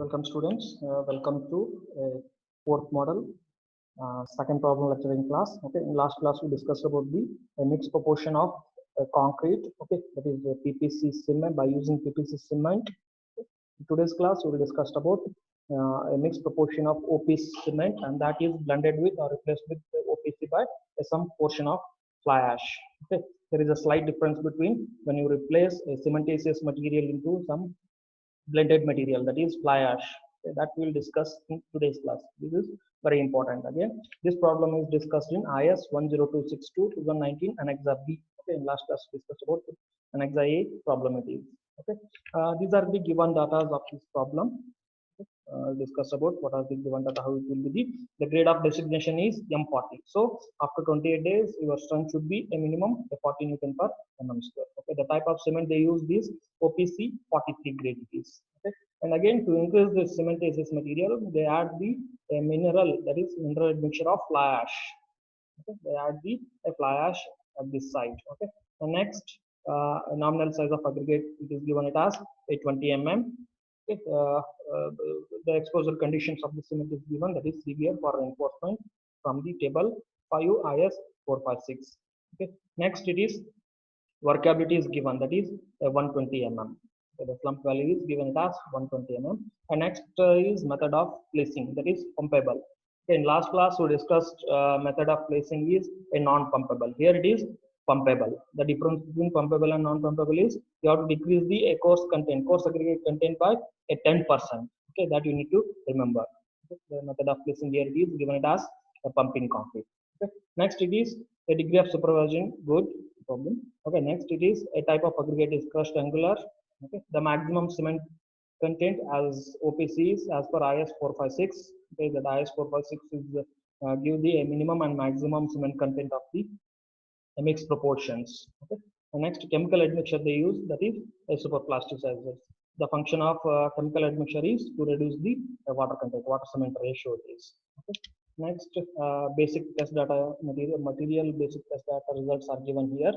Welcome students, welcome to fourth model, second problem lecturing class. Okay, in last class we discussed about the mixed proportion of concrete, okay, that is PPC cement by using PPC cement. In today's class we will discuss about a mixed proportion of OPC cement, and that is blended with or replaced with OPC by some portion of fly ash. Okay, there is a slight difference between when you replace a cementitious material into some blended material, that is fly ash. Okay, that we will discuss in today's class. This is very important. Again, this problem is discussed in IS 10262 2019 Annexa B. Okay, in last class we discussed about Annexa A problem it is. Okay, these are the given data of this problem. Discuss about what are the given data, how it will be. The grade of designation is M40. So after 28 days, your strength should be a minimum of 40 Newton per mm square. Okay, the type of cement they use is OPC 43 grade it is. Okay, and again to increase the cementitious material, they add the mineral, that is mineral mixture of fly ash. Okay, they add the fly ash at this site. Okay, the next nominal size of aggregate, it is given it as a 20 mm. Okay, the exposure conditions of the cement is given, that is severe for reinforcement from the table 5 IS 456. Okay, next it is workability is given, that is 120 mm. So the slump value is given as 120 mm. And next is method of placing, that is pumpable. Okay, in last class we discussed method of placing is a non-pumpable. Here it is pumpable. The difference between pumpable and non-pumpable is you have to decrease the coarse content, coarse aggregate content by a 10%. Okay, that you need to remember. Okay, the method of placing here it is given it as a pumping concrete. Okay, next it is a degree of supervision, good problem. Okay, next it is a type of aggregate is crushed angular. Okay, the maximum cement content as OPC is as per IS 456. Okay, that IS 456 is give the minimum and maximum cement content of the mixed proportions. Okay, the next chemical admixture they use, that is a superplasticizers. The function of chemical admixture is to reduce the water content, water cement ratio is. Okay. Next, basic test data, material basic test data results are given here.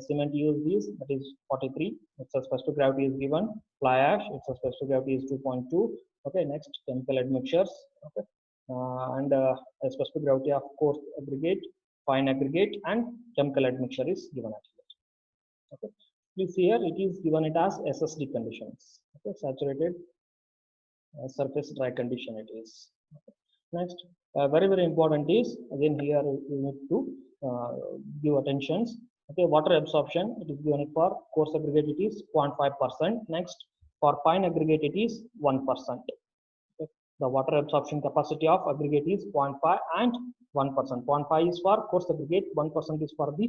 Cement used is, that is 43. Its specific gravity is given. Fly ash, its specific gravity is 2.2. Okay. Next, chemical admixtures. Okay. And a specific gravity of coarse aggregate, fine aggregate, and chemical admixture is given at here. Okay. Please here it is given it as SSD conditions. Okay. Saturated surface dry condition it is. Okay. Next, very important is, again here you need to give attentions. Okay, water absorption, it is given for coarse aggregate it is 0.5%. Next, for fine aggregate it is 1%. Okay. The water absorption capacity of aggregate is 0.5 and 1%. 0.5 is for coarse aggregate, 1% is for the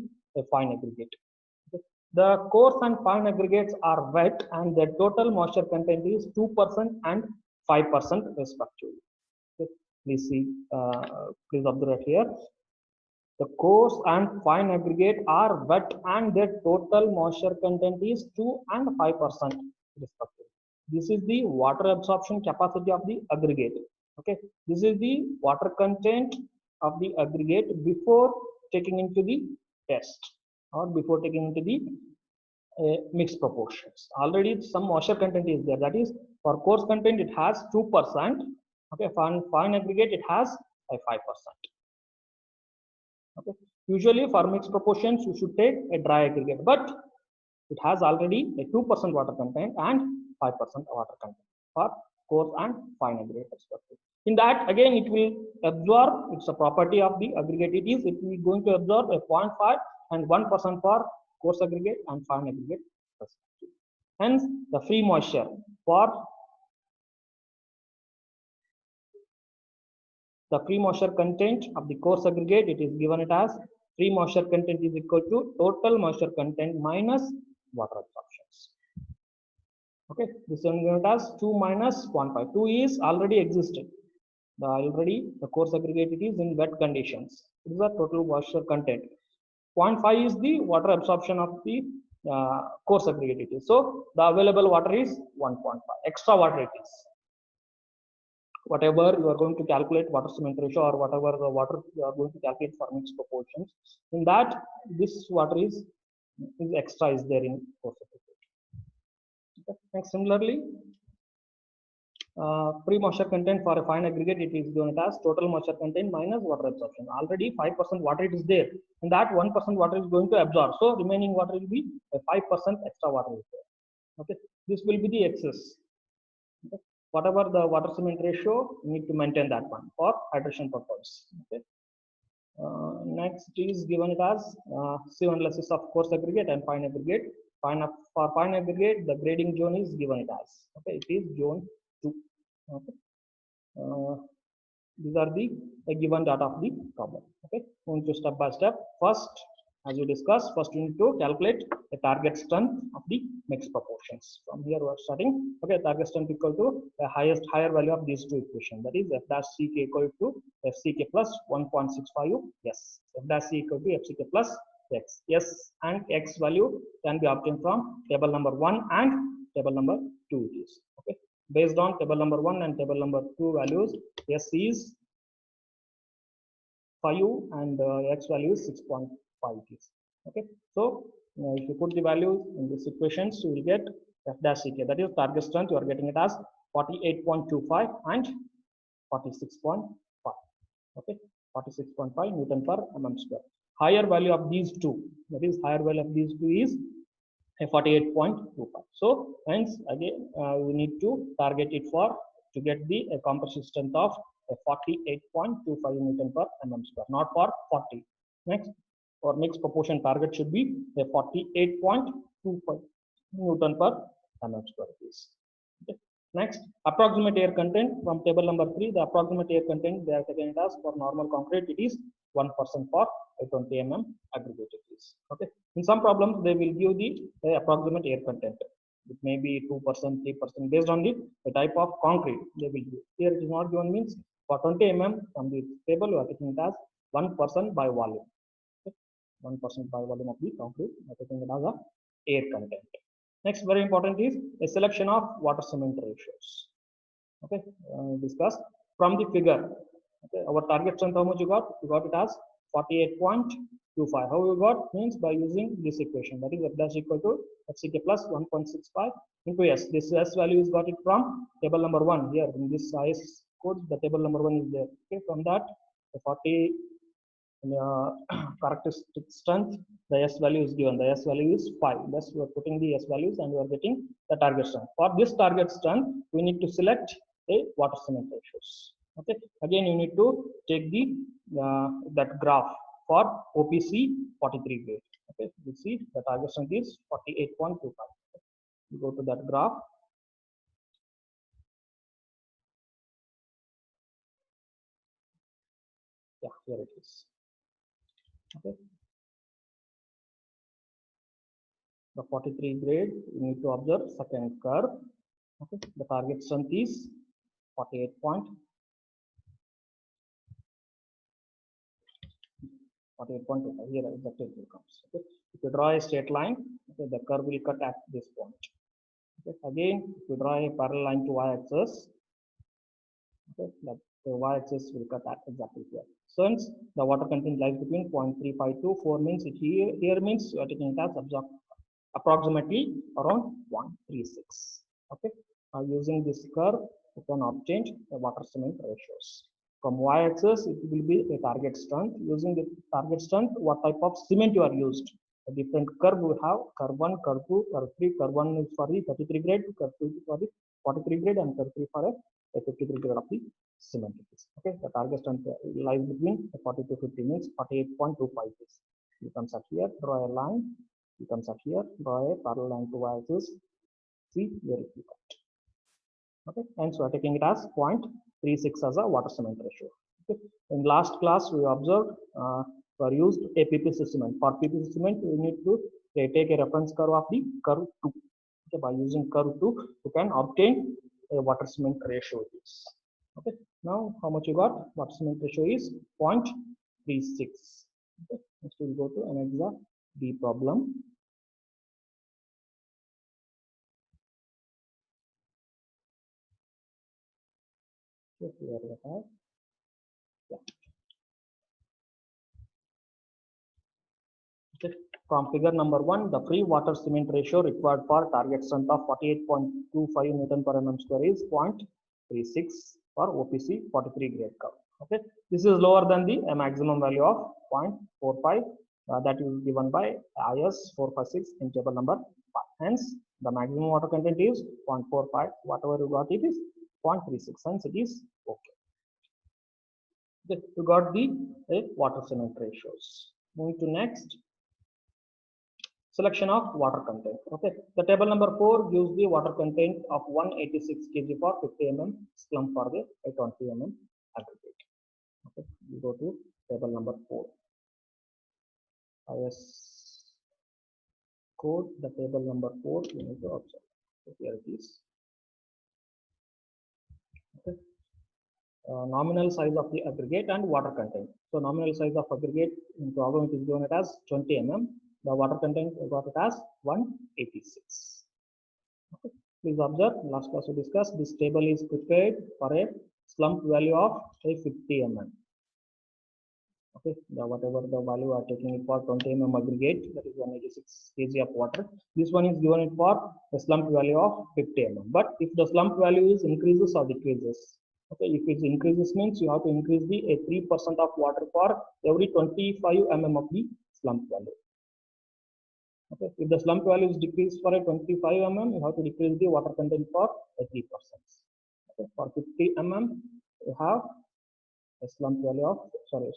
fine aggregate. Okay. The coarse and fine aggregates are wet and the total moisture content is 2% and 5% respectively. Okay. Please see, please observe here. The coarse and fine aggregate are wet and their total moisture content is 2 and 5% respectively. This is the water absorption capacity of the aggregate. Okay, this is the water content of the aggregate before taking into the test or before taking into the mixed proportions. Already some moisture content is there, that is for coarse content it has 2%. Okay, fine aggregate it has a 5%. Okay, usually for mixed proportions you should take a dry aggregate, but it has already a 2% water content and 5% water content for coarse and fine aggregate respectively. In that, again it will absorb, it's a property of the aggregate, it is going to absorb a 0.5 and 1% for coarse aggregate and fine aggregate respectively. Hence the free moisture for the free moisture content of the coarse aggregate, it is given it as free moisture content is equal to total moisture content minus water absorptions. Okay, this one given it as 2 minus 1.5. 2 is already existed. The coarse aggregate it is in wet conditions. It is the total moisture content. 0.5 is the water absorption of the coarse aggregate it is. So the available water is 1.5. Extra water it is. Whatever you are going to calculate water cement ratio or whatever the water you are going to calculate for mixed proportions, in that this water is extra is there in coarse aggregate. Okay. Next, similarly pre-moisture content for a fine aggregate, it is given as total moisture content minus water absorption. Already 5% water it is there, and that 1% water is going to absorb. So remaining water will be a 5% extra water is there. Okay, this will be the excess. Okay. Whatever the water cement ratio, you need to maintain that one for hydration purpose. Okay. Next is given it as sieve analysis of coarse aggregate and fine aggregate. For fine aggregate, the grading zone is given it as. Okay, it is zone 2. Okay. These are the given data of the problem. Okay, going to step by step. First, as we discussed, first we need to calculate the target strength of the mixed proportions. From here we are starting. Okay, target strength equal to the higher value of these two equations. That is f dash ck equal to fck plus 1.65. Yes, f dash c equal to fck plus x. Yes, and x value can be obtained from table number 1 and table number 2. It is okay. Based on table number 1 and table number 2 values, S is 5 and X value is 6.5. Okay, so if you put the values in these equations, you will get F dash CK. That is target strength. You are getting it as 48.25 and 46.5. Okay, 46.5 Newton per mm square. Higher value of these two, that is higher value of these two is 48.25. So hence again we need to target it for to get the compression strength of 48.25 Newton per mm square, not for 40. Next, for mixed proportion target should be 48.25 Newton per mm square. Okay. Next, approximate air content from table number 3. The approximate air content they are taken it as for normal concrete it is 1% for 20 mm aggregate. Okay. In some problems they will give the approximate air content. It may be 2%, 3% based on the type of concrete they will give. Here it is not given, means for 20 mm from the table we are taking it as 1% by volume. Okay. 1% by volume of the concrete we are taking it as a air content. Next, very important is a selection of water cement ratios. Okay, discuss from the figure. Okay, our target strength, how much you got? You got it as 48.25. How you got? Means by using this equation, that is f dash equal to fck plus 1.65 into s. This s value is got it from table number 1. Here in this IS code, the table number 1 is there. Okay, from that the 40 characteristic strength, the S value is given. The S value is 5. Thus, we are putting the S values and we are getting the target strength. For this target strength, we need to select a water cement ratios. Okay. Again, you need to take the that graph for OPC 43 grade. Okay. You see the target strength is 48.25. You go to that graph. Yeah, here it is. Okay. The 43 grade, you need to observe second curve. Okay, the target strength is 48.25. Here is the table comes. Okay, if you draw a straight line, okay, the curve will cut at this point. Okay, again, if you draw a parallel line to y-axis, okay, the y-axis will cut at exactly here. Since the water content lies between 0.35 to 4 means it here means you are taking it as approximately around 136. Okay, using this curve, you can obtain the water cement ratios. From y-axis, it will be a target strength. Using the target strength, what type of cement you are used. A different curve we have: curve 1, curve 2, curve 3. Curve 1 is for the 33 grade, curve 2 is for the 43 grade, and curve 3 for a 53 grade of the cement. Okay, the target strength lies between 40 to 50 means 48.25. You can set here, draw a line. You can set here, draw a parallel line to y-axis. See where it will cut. Okay, and so we are taking it as 0.36 as a water cement ratio. Okay, in last class we observed we used a PPC cement. For PPC cement, we need to take a reference curve of the curve 2. Okay, by using curve 2, you can obtain a water cement ratio. Okay, now how much you got? Water cement ratio is 0.36. Okay, next we will go to another B problem. Okay, here we have. Yeah. Okay. From figure number 1, the free water cement ratio required for target strength of 48.25 Newton per mm square is 0.36. 0.36 for OPC 43 grade curve. Okay, this is lower than the maximum value of 0.45 that is given by IS 456 in table number 5. Hence, the maximum water content is 0.45. Whatever you got, it is 0.36. Hence, it is okay. You got the water cement ratios. Moving to next. Selection of water content. Okay, the table number 4 gives the water content of 186 kg for 50 mm slump for the 20 mm aggregate. Okay, you go to table number 4. IS code, the table number 4, you need to observe. So here it is. Okay. Nominal size of the aggregate and water content. So nominal size of aggregate in problem it is given it as 20 mm. The water content we got it as 186. Okay. Please observe, last class we discussed, this table is prepared for a slump value of say 50 mm. Okay, whatever the value are taking it for 20 mm aggregate, that is 186 kg of water. This one is given it for a slump value of 50 mm. But if the slump value is increases or decreases, okay, if it increases means you have to increase the 3% of water for every 25 mm of the slump value. Okay, if the slump value is decreased for a 25 mm, you have to decrease the water content for a 3%. Okay, for 50 mm, you have a slump value of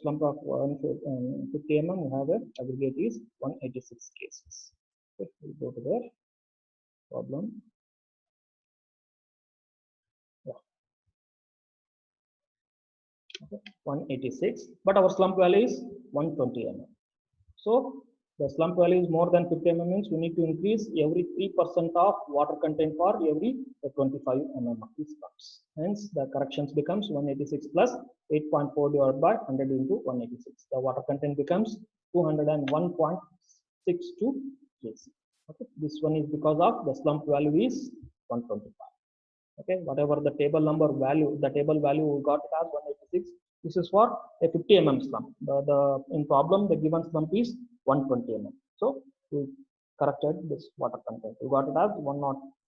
slump of 50 mm, you have a aggregate is 186 cases. Okay, we go to the problem. Yeah. Okay, 186, but our slump value is 120 mm. So the slump value is more than 50 mm means we need to increase every 3% of water content for every 25 mm of these slumps. Hence, the corrections becomes 186 plus 8.4 divided by 100 into 186. The water content becomes 201.62 kg. Okay, this one is because of the slump value is 125. Okay, whatever the table number value, the table value we got it as 186. This is for a 50 mm slump. In problem, the given slump is 120 mm. So we corrected this water content. We got it as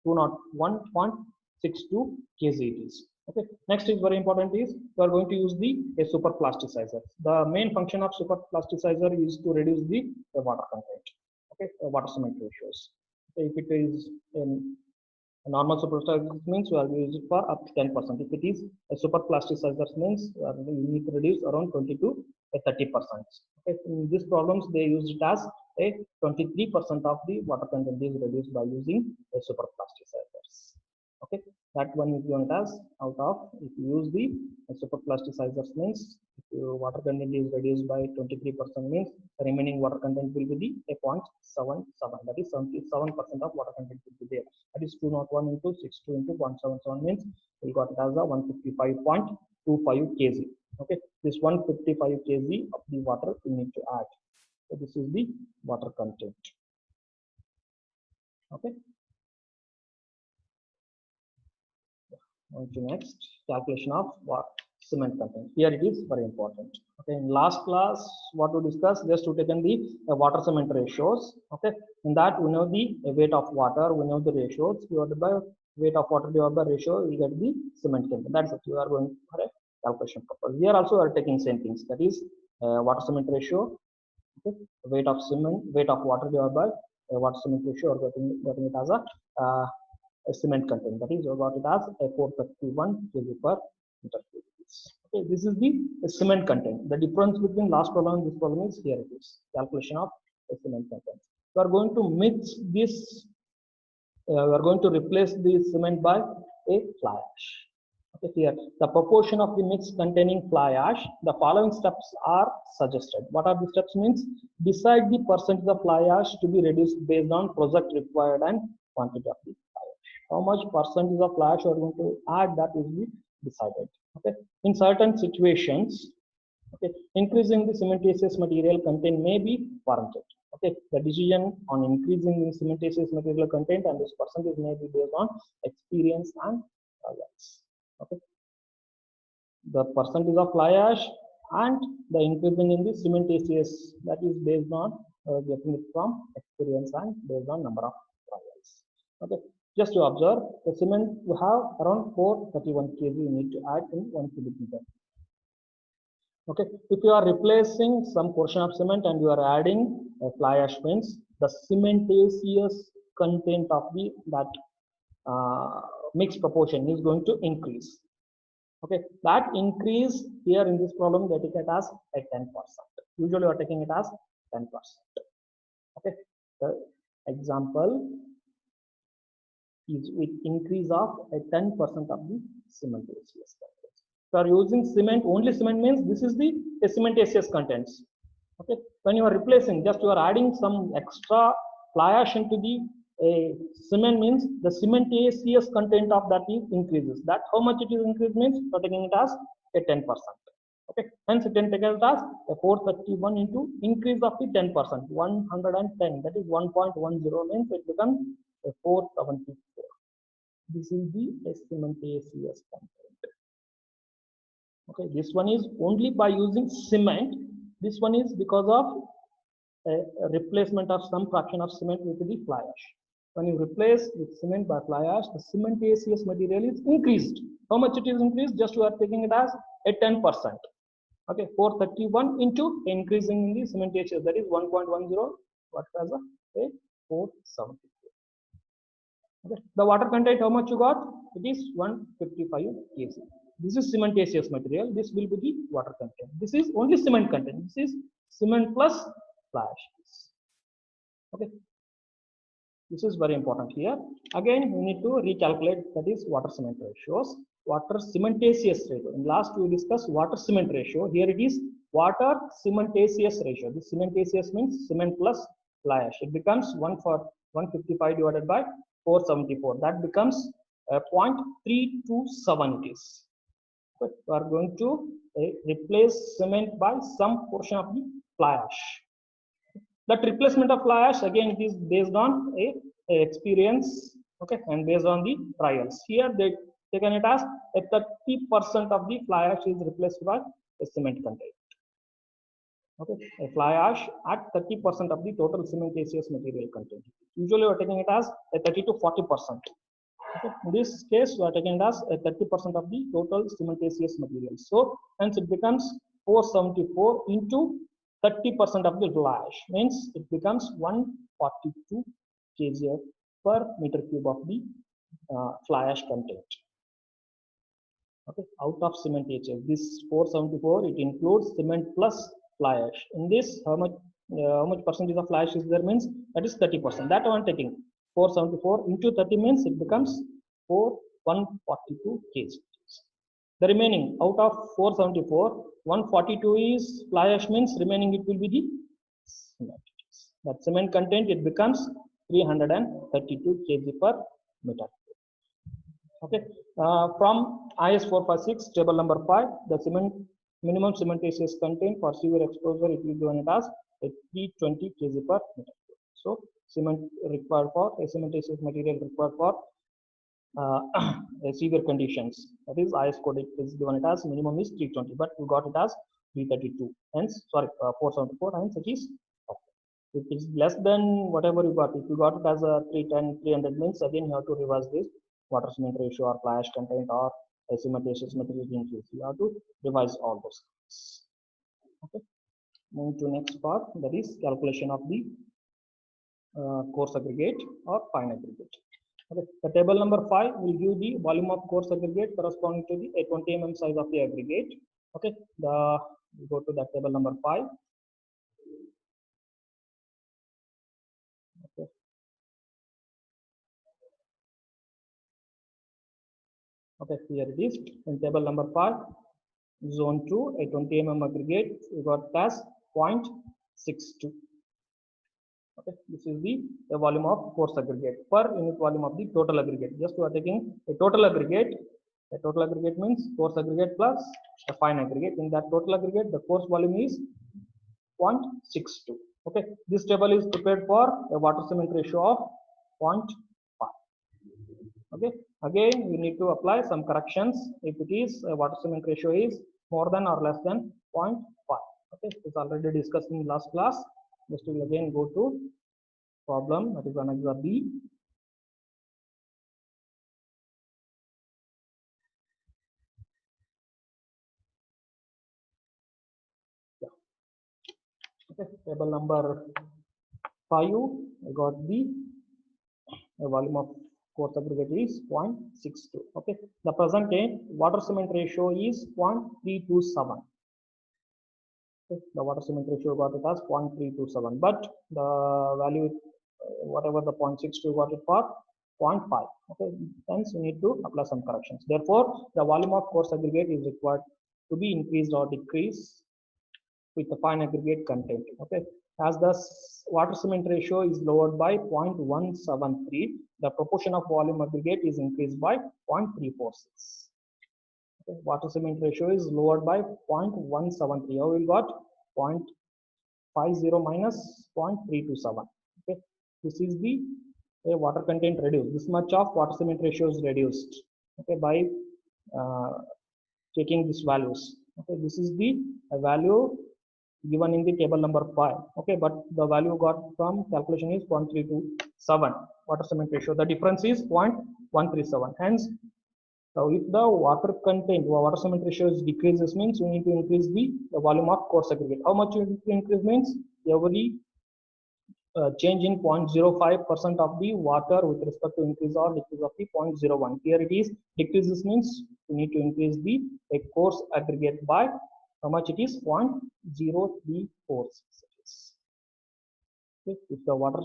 201.62 kg it is. Okay. Next is very important is we are going to use the super plasticizer. The main function of super plasticizer is to reduce the water content. Okay, water cement ratios. So if it is in normal super plasticizer means we are using it for up to 10%. If it is a super plasticizer means you need to reduce around 20 to 30%. Okay. In these problems they use it as a 23% of the water content is reduced by using a super plasticizers. Okay, that one is given as out of, if you use the super plasticizers means if your water content is reduced by 23% means the remaining water content will be the 0.77, that is 77% of water content will be there. That is 201 into 62 into 177 means we got it as a 155.25 kg. Okay, this 155 kg of the water we need to add. So this is the water content. Okay. On to next, calculation of cement content. Here it is very important. Okay, in last class, what we discussed, just we taken the water cement ratios. Okay, in that we know the weight of water, we know the ratios. Divided by weight of water divided by ratio, we get the cement content. That's it. You are going for a calculation purpose. Here also are taking same things. That is water cement ratio. Okay, weight of cement, weight of water divided by water cement ratio, or getting it as a cement content, that is we got it as a 431 kg per meter cube. Okay, this is the cement content. The difference between last problem and this problem is here it is, calculation of cement content. We are going to mix this, we are going to replace the cement by a fly ash. Okay, here the proportion of the mix containing fly ash, the following steps are suggested. What are the steps means? Decide the percentage of fly ash to be reduced based on project required and quantity of the fly ash. How much percentage of fly ash you are going to add, that will be decided. Okay, in certain situations, okay, increasing the cementitious material content may be warranted. Okay, the decision on increasing the cementitious material content and this percentage may be based on experience and trials. Okay, the percentage of fly ash and the increasing in the cementitious, that is based on getting it from experience and based on number of trials. Okay, Just to observe, the cement you have around 431 kg you need to add in 1 cubic meter. Okay, if you are replacing some portion of cement and you are adding a fly ash, means the cementatious content of that mixed proportion is going to increase. Okay, that increase here in this problem they take it as a 10%. Usually you are taking it as 10%. Okay, the example is with increase of a 10% of the cementatious contents. So are using cement, only cement means this is the cementatious contents. Okay, when you are replacing, just you are adding some extra fly ash into the cement, means the cementatious content of that is increases. That how much it is increased means you are taking it as a 10%. Okay, hence you can take it as a 431 into increase of the 10%, 110, that is 1.10, means it becomes a 474. This is the cementatious content. Okay, this one is only by using cement. This one is because of a replacement of some fraction of cement with the fly ash. When you replace with cement by fly ash, the cementatious material is increased. How much it is increased? Just you are taking it as a 10%. Okay, 431 into increasing in the cementatious, that is 1.10. What as a 474. Okay, the water content, how much you got? It is 155 kg. This is cementatious material. This will be the water content. This is only cement content. This is cement plus fly ash. Okay, this is very important here. Again, we need to recalculate, that is water cement ratios. Water cementatious ratio. In last we discussed water cement ratio. Here it is water cementatious ratio. This cementatious means cement plus fly ash. It becomes 155 divided by 474. That becomes 0.327 it is. But we are going to replace cement by some portion of the fly ash. That replacement of fly ash, again, it is based on a experience, okay, and based on the trials. Here they taken it as a 30% of the fly ash is replaced by a cement content. Okay, a fly ash at 30% of the total cementatious material content. Usually we are taking it as a 30 to 40%. Okay. In this case, we are taking it as a 30% of the total cementatious material. So hence it becomes 474 into 30% of the fly ash, means it becomes 142 kg per meter cube of the fly ash content. Okay, out of cementatious, this 474 it includes cement plus fly ash. In this, how much percentage of fly ash is there, means that is 30%. That one taking 474 into 30 means it becomes 142 kg. The remaining out of 474, 142 is fly ash, means remaining it will be the cement. That cement content it becomes 332 kg per meter. Okay, from IS 456 table number 5, the cement minimum cementatious content for severe exposure it will be given as 320 kg per meter. So cement required for a cementatious material required for severe conditions, that is IS code it is given it as minimum is 320, but we got it as 332. Hence, sorry, 474. Hence it is okay. If it is less than whatever you got, if you got it as a 310, 300 means again you have to revise this water cement ratio or fly ash content or a cementatious material increase. You have to revise all those things. Okay. Moving to next part, that is calculation of the coarse aggregate or fine aggregate. Okay. The table number 5 will give the volume of coarse aggregate corresponding to the 20 mm size of the aggregate. Okay. We go to that table number 5. Okay. Okay, here it is. In table number 5, zone 2, a 20 mm aggregate, we got as 0.62. Okay, this is the volume of coarse aggregate per unit volume of the total aggregate. Just we are taking a total aggregate. A total aggregate means coarse aggregate plus a fine aggregate. In that total aggregate, the coarse volume is 0.62. Okay, this table is prepared for a water cement ratio of 0.5. Okay, again we need to apply some corrections. If it is a water cement ratio is more than or less than 0.5. Okay, it's already discussed in last class. Just will again go to problem, that is an example B. Okay, table number 5, I got the volume of coarse aggregate is 0.62. Okay, the present day water cement ratio is 0.327. Okay, the water cement ratio got it as 0.327, but the value, whatever the 0.62 got it for 0.5. Okay, hence we need to apply some corrections. Therefore, the volume of coarse aggregate is required to be increased or decreased with the fine aggregate content. Okay, as the water cement ratio is lowered by 0.173, the proportion of volume aggregate is increased by 0.346. Okay, water cement ratio is lowered by 0.173. How we got 0.50 minus 0.327. Okay, this is the water content reduced. This much of water cement ratio is reduced. Okay, by taking these values. Okay, this is the value given in the table number 5. Okay, but the value got from calculation is 0.327 water cement ratio. The difference is 0.137. Hence, if the water content or water cement ratio decreases, means we need to increase the volume of coarse aggregate. How much you need to increase means every change in 0.05% of the water with respect to increase or decrease of the 0.01. Here it is decreases means we need to increase the coarse aggregate by how much it is 0.0346. Okay, if the water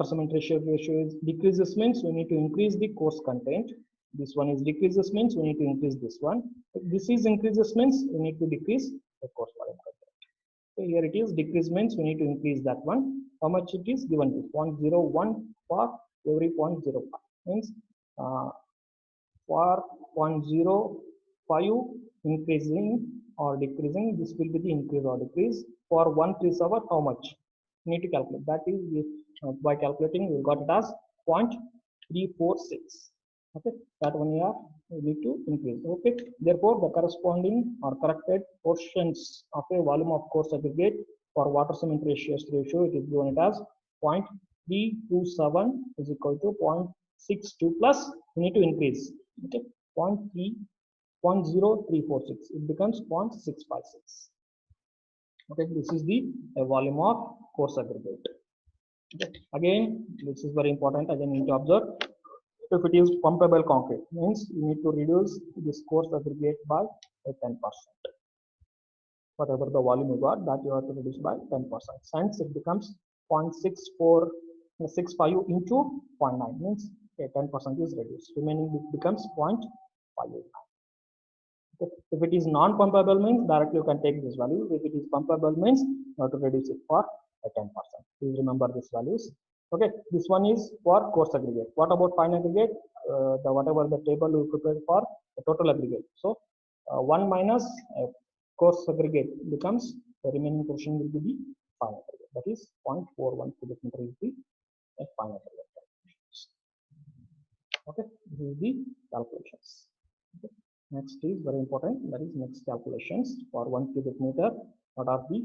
cement ratio is decreases means we need to increase the coarse content. This one is decreases means we need to increase this one. If this is increases means we need to decrease the coarse volume content. Okay, here it is decrease means we need to increase that one. How much it is given to 0.01 for every 0.05 means for 0.05 increasing or decreasing, this will be the increase or decrease. For 137, how much? You need to calculate. That is by calculating, we got it as 0.346. Okay, that one here we need to increase. Okay, therefore the corresponding or corrected portions of a volume of coarse aggregate for water cement ratio it is given it as 0.327 is equal to 0.62 plus we need to increase. Okay, 0.0346, it becomes 0.656. Okay, this is the volume of coarse aggregate. Okay, again this is very important. Again you need to observe, if it is pumpable concrete means you need to reduce this coarse aggregate by 10%. Whatever the volume you got, that you have to reduce by 10%. Since it becomes 0.6465 into 0.9 means 10% is reduced. Remaining becomes 0.589. If it is non-pumpable means directly you can take this value. If it is pumpable means you have to reduce it for 10%. Please remember these values. Okay, this one is for coarse aggregate. What about fine aggregate? The whatever the table we prepared for the total aggregate. So 1 minus coarse aggregate becomes the remaining portion will be the fine aggregate. That is 0.41 cubic meter is the fine aggregate. Okay, this is the calculations. Okay. Next is very important. That is next calculations for 1 cubic meter. What are the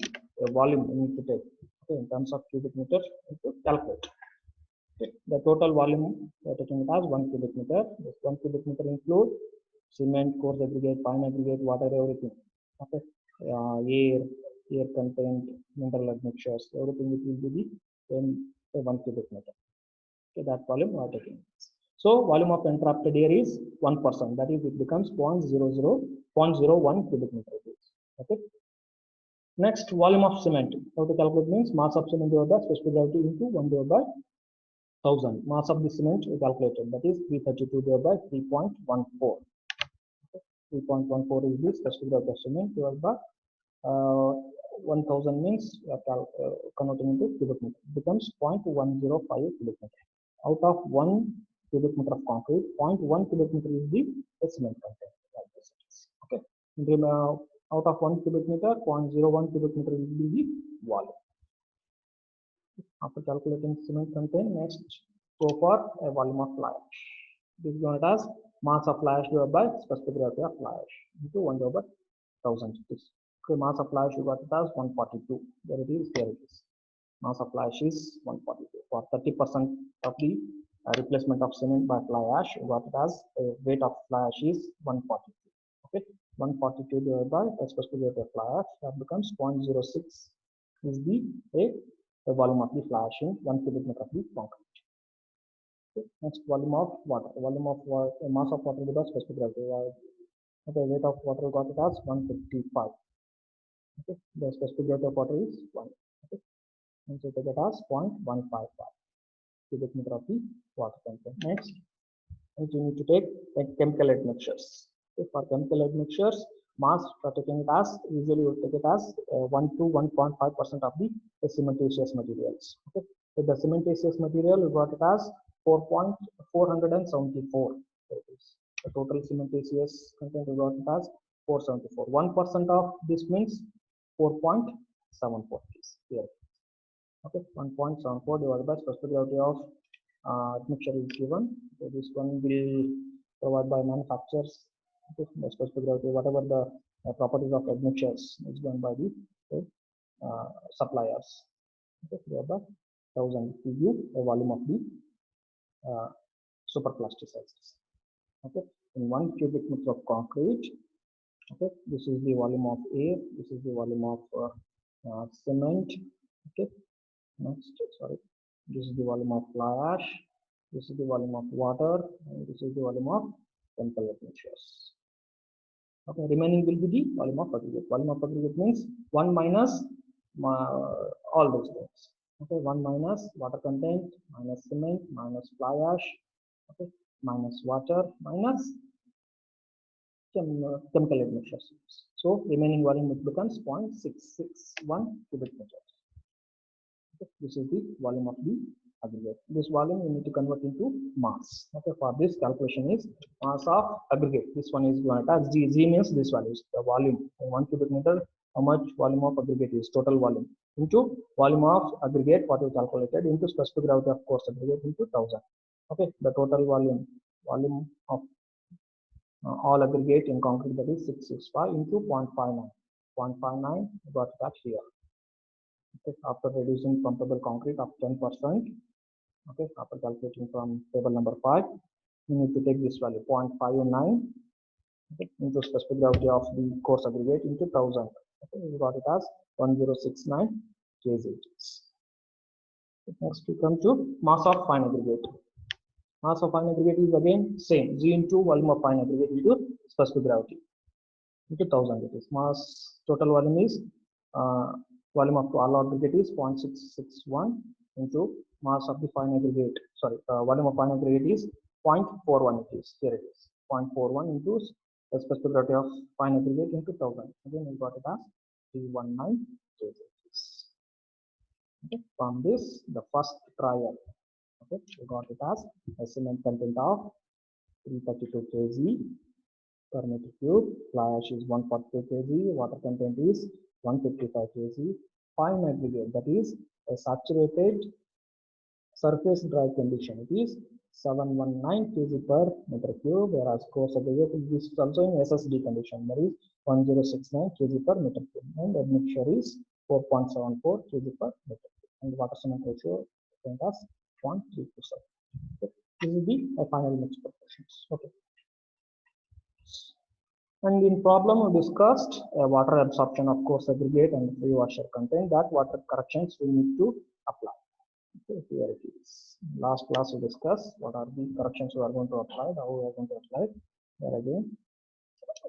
volume we need to take? Okay, in terms of cubic meter, to calculate. Okay. The total volume we are taking it as 1 cubic meter. This 1 cubic meter include cement, coarse aggregate, fine aggregate, water, everything. Okay, air content, mineral admixtures, everything it will be the 1 cubic meter. Okay, that volume we are taking. So volume of entrapted air is 1%. That is, it becomes 0.01 cubic meter. Okay. Next, volume of cement. How to calculate means mass of cement divided by specific gravity into 1 divided by 1000. Mass of the cement we calculated. That is 332 divided by 3.14. Okay. 3.14 is the specific gravity of cement divided by 1000 means converting into cubic meter. It becomes 0.105 cubic meter. Out of 1 cubic meter of concrete, 0.1 cubic meter is the cement content. Okay. Out of 1 cubic meter, 0.01 cubic meter will be the volume. After calculating cement content, next go for a volume of fly ash. This is known as mass of fly ash divided by specific gravity of fly ash into 1 divided by 1000. Okay, mass of fly ash you got it as 142. There it is. Here it is. Mass of fly ash is 142. For 30% of the replacement of cement by fly ash, you got it as a weight of fly ash is 142. Okay, 142 divided by specific weight of fly ash, that becomes 0.06 is the volume of the fly ash in 1 cubic meter of the concrete. Okay. Next, volume of water. Volume of water, mass of water with the specific gravity. Okay, weight of water got it as 155. Okay, the specific gravity of water is 1. Okay, and so take it as 0.155 cubic meter of the water content. Next, and you need to take chemical admixtures. Okay, for chemical admixtures, mass for taking it as usually you take it as 1 to 1.5% of the cementitious materials. Okay, with the cementitious material, you got it as 4.474. The total cementitious content you got it as 474. 1% of this means 4.74 here. Okay, 1.74 divided by specific gravity of admixture is given. So this one will provide by manufacturers. Okay, the specific gravity, whatever the properties of admixtures is given by the suppliers. Okay, thereby 1000 give you a volume of the superplasticizers. Okay, in 1 cubic meter of concrete. Okay, this is the volume of air. This is the volume of cement. Okay, next, sorry, this is the volume of fly ash. This is the volume of water, and this is the volume of chemical admixtures. Okay, remaining will be the volume of aggregate. Volume of aggregate means 1 minus all those things. Okay, 1 minus water content, minus cement, minus fly ash, okay, minus water, minus chemical admixtures. So remaining volume becomes 0.661 cubic meters. Okay, this is the volume of the aggregate. This volume you need to convert into mass. Okay, for this calculation is mass of aggregate. This one is given as G. G means this value is the volume. In 1 cubic meter, how much volume of aggregate is total volume into volume of aggregate what you calculated into specific gravity of course aggregate into 1000. Okay, the total volume of all aggregate in concrete, that is 665 into 0.59. 0.59 got that here. Okay, after reducing pumpable concrete of 10%. Okay, after calculating from table number 5, you need to take this value 0.59, okay, into specific gravity of the coarse aggregate into 1000. Okay, we got it as 1069 kg. Next we come to mass of fine aggregate. Mass of fine aggregate is again same, G into volume of fine aggregate into specific gravity into 1000. It is mass, total volume is volume of all aggregate is 0.661 into mass of the fine aggregate. Sorry, volume of fine aggregate is 0.41. It is here. It is 0.41 into the specific gravity of fine aggregate into 1000. Again, we got it as 319 kg. Okay, from this, the first trial. Okay, we got it as a cement content of 332 kg per meter cube. Fly ash is 142 kg. Water content is 155 kg. Fine aggregate, that is a saturated surface dry condition, it is 719 kg per meter cube, whereas coarse aggregate is also in SSD condition, that is 1069 kg per meter cube, and admixture is 4.74 kg per meter cube, and water cement ratio as 0.327. Okay. This is the final mix proportions. Okay. And in problem we discussed water absorption of coarse aggregate and free washer content. That water corrections we need to apply. Okay, here it is. Last class we discussed what are the corrections we are going to apply, how we are going to apply. Here again,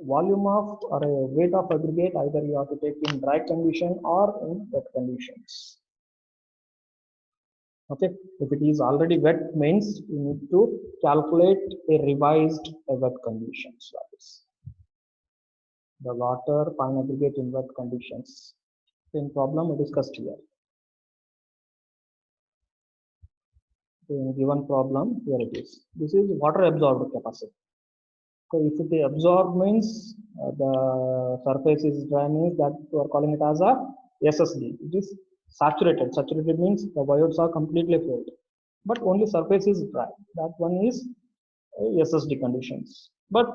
volume of or a weight of aggregate, either you have to take in dry condition or in wet conditions. Okay, if it is already wet means you need to calculate a revised wet conditions. The water fine aggregate in wet conditions. In problem we discussed here. In given problem, here it is. This is water absorbed capacity. So if it absorbed means the surface is dry means that we are calling it as a SSD. It is saturated. Saturated means the voids are completely filled, but only surface is dry. That one is SSD conditions. But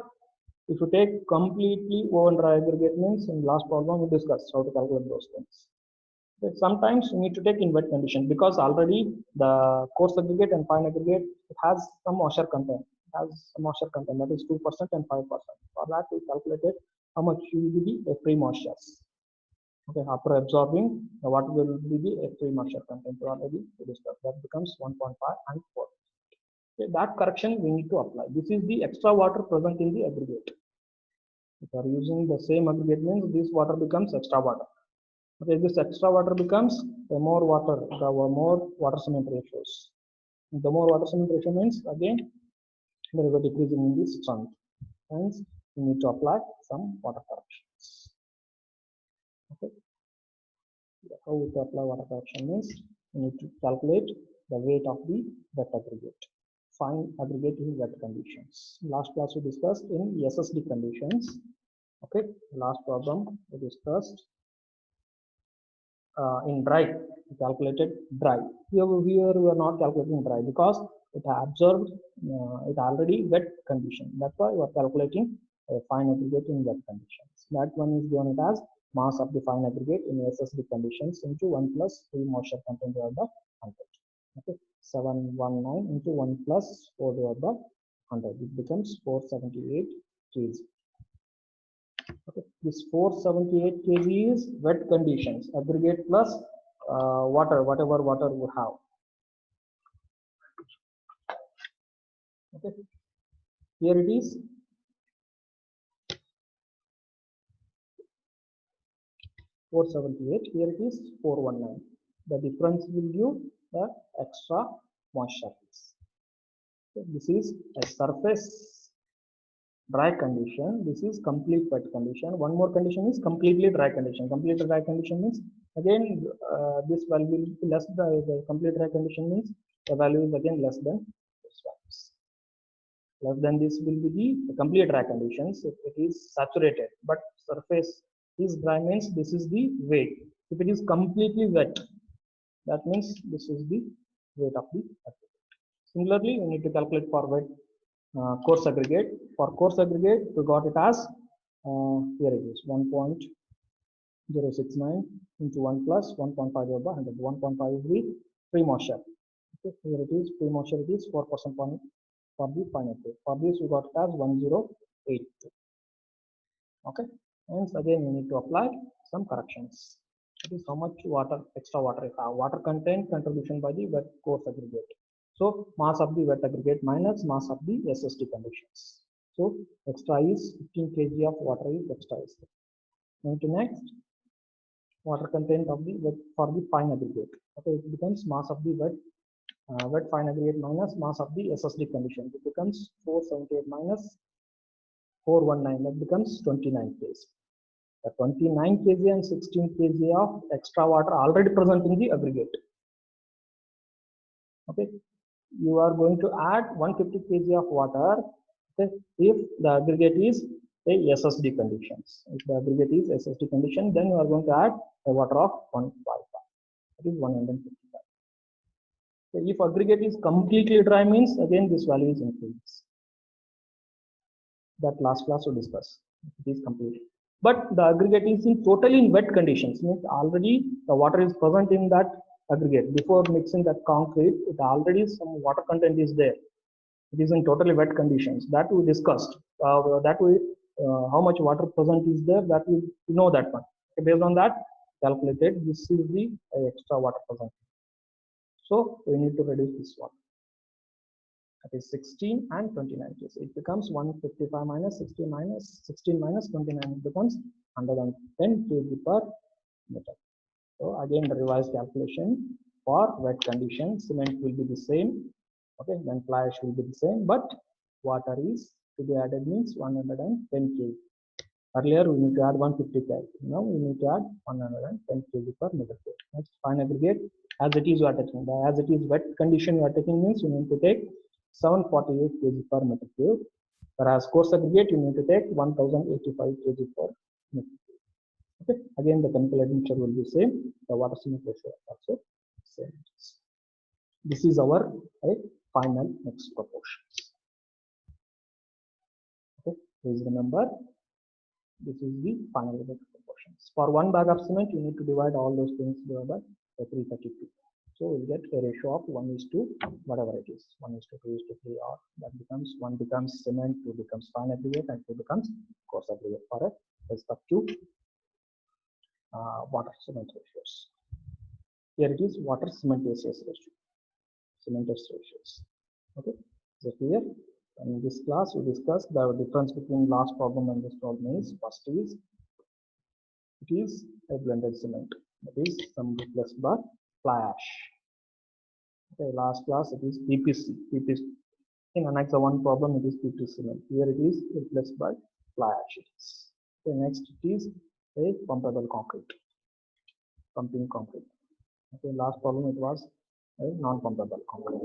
if you take completely oven dry aggregate means in last problem we discussed how to calculate those things. But sometimes you need to take in wet condition because already the coarse aggregate and fine aggregate it has some washer content. It has some washer content, that is 2% and 5%. For that we calculated how much will be the free moistures. Okay, after absorbing, what will be the free moisture content already discussed. That becomes 1.5 and 4. Okay, that correction we need to apply. This is the extra water present in the aggregate. If you are using the same aggregate, means this water becomes extra water. Okay, this extra water becomes the more water, the more water cement ratios. The more water cement ratio means again there is a decrease in the strength. Hence, we need to apply some water corrections. Okay, how to apply water correction means we need to calculate the weight of the wet aggregate. Find aggregate in wet conditions. Last class we discussed in SSD conditions. Okay, last problem we discussed in dry, we calculated dry. Here we are not calculating dry because it absorbed it already wet condition. That's why we are calculating a fine aggregate in wet conditions. That one is given it as mass of the fine aggregate in SSD conditions into 1 plus free moisture content divided by 100. Okay, 719 into 1 plus 4 divided by 100. It becomes 478 kg. Okay, this 478 kg is wet conditions, aggregate plus water, whatever water we have. Okay, here it is 478, here it is 419. The difference will give the extra moisture. Okay, this is a surface dry condition, this is complete wet condition. One more condition is completely dry condition. Completely dry condition means again this value will be less than the complete dry condition means the value is again less than this values. Less than this will be the complete dry conditions if it is saturated, but surface is dry means this is the weight. If it is completely wet, that means this is the weight of the aggregate. Similarly, we need to calculate for wet coarse aggregate. For coarse aggregate, we got it as here it is 1.069 into 1 plus 1.5 over 100. 1.5 is the free moisture. Okay, here it is free moisture. It is 4% point for the fine aggregate. For this, we got it as 1082. Okay, and again we need to apply some corrections. It is how much water, extra water, water content contribution by the wet coarse aggregate. So mass of the wet aggregate minus mass of the SSD conditions. So extra is 15 kg of water is extra. Moving to next, water content of the wet for the fine aggregate. Okay, it becomes mass of the wet fine aggregate minus mass of the SSD condition. It becomes 478 minus 419. That becomes 29 kg. The 29 kg and 16 kg of extra water already present in the aggregate. Okay, you are going to add 150 kg of water. Okay, if the aggregate is a SSD conditions. If the aggregate is SSD condition, then you are going to add a water of 155. That is 155. So if aggregate is completely dry means again this value is increased. That last class we discuss. It is complete. But the aggregate is in totally in wet conditions, means already the water is present in that aggregate. Before mixing that concrete, it already some water content is there. It is in totally wet conditions. That we discussed. That we how much water present is there, that we know that one. Okay, based on that, calculated this is the extra water present. So we need to reduce this one. That is 16 and 29 kg. It becomes 155 minus 16 minus 29. It becomes 110 kg per meter. So again the revised calculation for wet condition, cement will be the same. Okay, then fly ash will be the same, but water is to be added means 110 kg. Earlier we need to add 150 kg. Now we need to add 110 kg per meter cube. Next, fine aggregate as it is you are taking. As it is wet condition you are taking means you need to take 748 kg per meter cube. Whereas coarse aggregate you need to take 1085 kg per meter cube. Okay, again the chemical admixture will be same. The water cement ratio also same. This is our final mix proportions. Okay, please remember this is the final mix proportions. For 1 bag of cement, you need to divide all those things by 332. So we'll get a ratio of 1:2, whatever it is, 1:2, 2:3, or that becomes 1 becomes cement, 2 becomes fine aggregate, and 2 becomes coarse aggregate for a respective water cement ratios. Here it is water cementitious ratio, cementitious ratios. Okay, is it clear? In this class, we discussed the difference between last problem and this problem is first is it is a blended cement, that is some replaced by fly ash. Okay, last class it is PPC. PPC in Annex 1 problem it is PPC cement. Here it is replaced by fly ash. Okay, next it is a pumpable concrete, pumping concrete. Okay, last problem it was a non-pumpable concrete.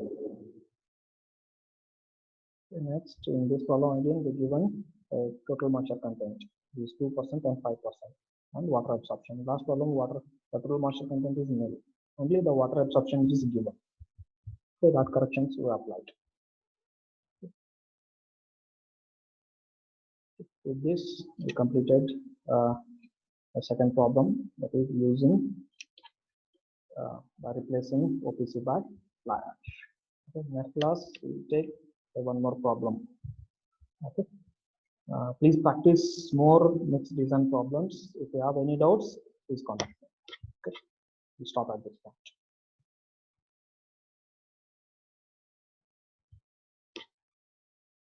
Okay, next in this problem again they given total moisture content is 2% and 5%, and water absorption. Last problem water total moisture content is nil. Only the water absorption is given. So that corrections were applied. With this we completed a second problem, that is using by replacing OPC by fly ash. Okay, next class we will take one more problem. Okay, please practice more mixed design problems. If you have any doubts, please contact me. Okay, we stop at this point.